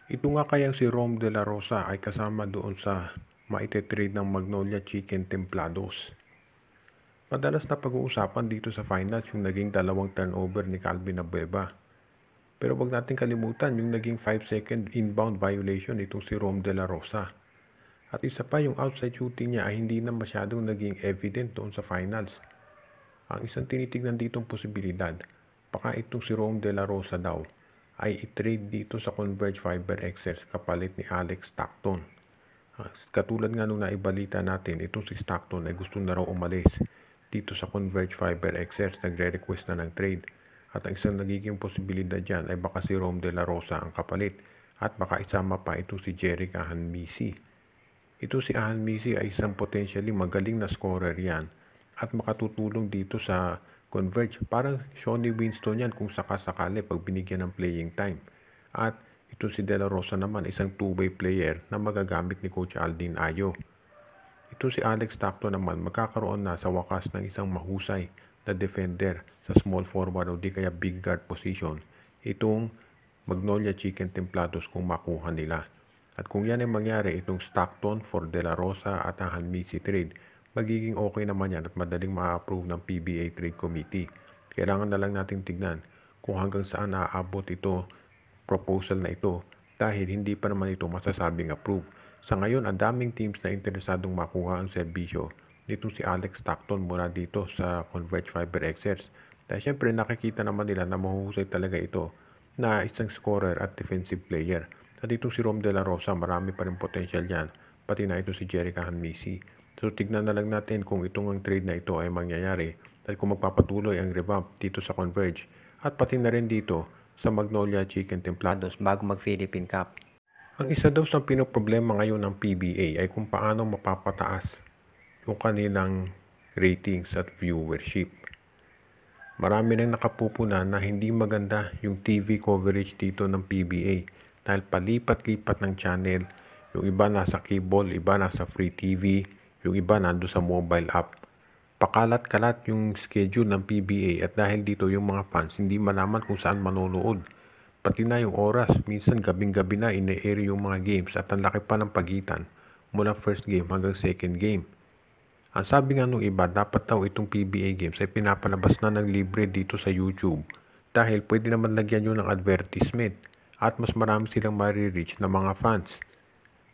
Ito nga kayang si Rom De La Rosa ay kasama doon sa maite-trade ng Magnolia Chicken Templados. Madalas na pag-uusapan dito sa finals yung naging dalawang turnover ni Calvin Abueva. Pero wag natin kalimutan yung naging 5-second inbound violation itong si Rom De La Rosa. At isa pa yung outside shooting niya ay hindi na masyadong naging evident doon sa finals. Ang isang tinitignan ditong posibilidad, baka itong si Rom De La Rosa daw ay i-trade dito sa Converge Fiber XS kapalit ni Alex Stockton. Katulad nga nung naibalita natin, itong si Stockton ay gusto na raw umalis dito sa Converge Fiber XS, nagre-request na ng trade. At ang isang nagiging posibilidad dyan ay baka si Rom De La Rosa ang kapalit at baka isama pa itong si Jerick Ahanmisi. Ito si Ahanmisi ay isang potentially magaling na scorer yan at makatutulong dito sa Converge. Parang Shawnee Winston yan kung sakasakali pag binigyan ng playing time. At ito si De La Rosa naman, isang two-way player na magagamit ni Coach Aldin Ayo. Ito si Alex Stockton naman, magkakaroon na sa wakas ng isang mahusay na defender sa small forward o di kaya big guard position. Itong Magnolia Chicken Templados kung makuha nila. At kung yan ay mangyari, itong Stockton for De La Rosa at ang Hanmisi trade, magiging okay naman yan at madaling ma-approve ng PBA Trade Committee. Kailangan na lang nating tignan kung hanggang saan naaabot ito, proposal na ito, dahil hindi pa naman ito masasabing approve. Sa ngayon, ang daming teams na interesadong makuha ang serbisyo nitong si Alex Stockton mula dito sa Converge Fiber XS. Dahil syempre nakikita naman nila na mahuhusay talaga ito na isang scorer at defensive player. At itong si Rom De La Rosa, marami pa rin potential yan. Pati na ito si Jerick Ahanmisi. So tignan na lang natin kung itong ang trade na ito ay mangyayari at kung magpapatuloy ang revamp dito sa Converge at pati na rin dito sa Magnolia Chicken Templados bago mag-Philippine Cup. Ang isa daw sa pinoproblema ngayon ng PBA ay kung paano mapapataas yung kanilang ratings at viewership. Marami nang nakapupunan na hindi maganda yung TV coverage dito ng PBA dahil palipat-lipat ng channel. Yung iba nasa cable, iba nasa free TV, yung iba nando sa mobile app. Pakalat-kalat yung schedule ng PBA at dahil dito yung mga fans hindi malaman kung saan manonood. Pati na yung oras, minsan gabing-gabi na ine-air yung mga games at ang laki pa ng pagitan mula first game hanggang second game. Ang sabi nga nung iba, dapat daw itong PBA games ay pinapalabas na ng libre dito sa YouTube dahil pwede naman lagyan yun ng advertisement at mas marami silang marireach na mga fans.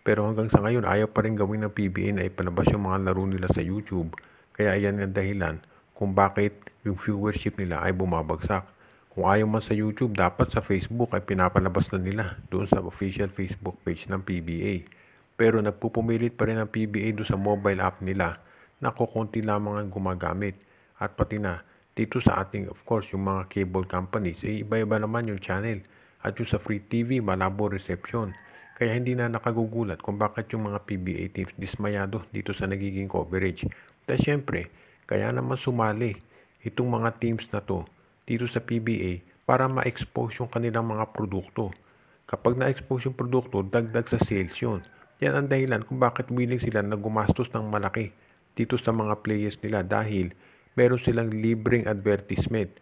Pero hanggang sa ngayon, ayaw pa rin gawin ng PBA na ipalabas yung mga laro nila sa YouTube. Kaya iyan ang dahilan kung bakit yung viewership nila ay bumabagsak. Kung ayaw man sa YouTube, dapat sa Facebook ay pinapalabas na nila doon sa official Facebook page ng PBA. Pero nagpupumilit pa rin ang PBA doon sa mobile app nila na kukunti lamang ang gumagamit. At pati na dito sa ating, of course, yung mga cable companies, iba-iba naman yung channel. At yung sa free TV, malabo reception. Kaya hindi na nakagugulat kung bakit yung mga PBA teams dismayado dito sa nagiging coverage. Dahil syempre, kaya naman sumali itong mga teams na to dito sa PBA para ma-expose yung kanilang mga produkto. Kapag na-expose yung produkto, dagdag sa sales yun. Yan ang dahilan kung bakit willing sila na gumastos ng malaki dito sa mga players nila dahil meron silang libreng advertisement.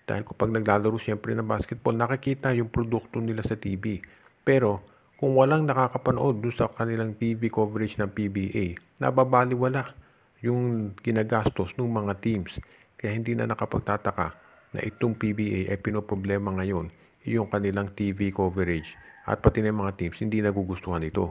Dahil kapag naglalaro siyempre ng basketball, nakikita yung produkto nila sa TV. Pero kung walang nakakapanood doon sa kanilang TV coverage ng PBA, nababaliwala yung ginagastos ng mga teams. Kaya hindi na nakapagtataka na itong PBA ay pinoproblema ngayon yung kanilang TV coverage at pati na mga teams hindi nagugustuhan ito.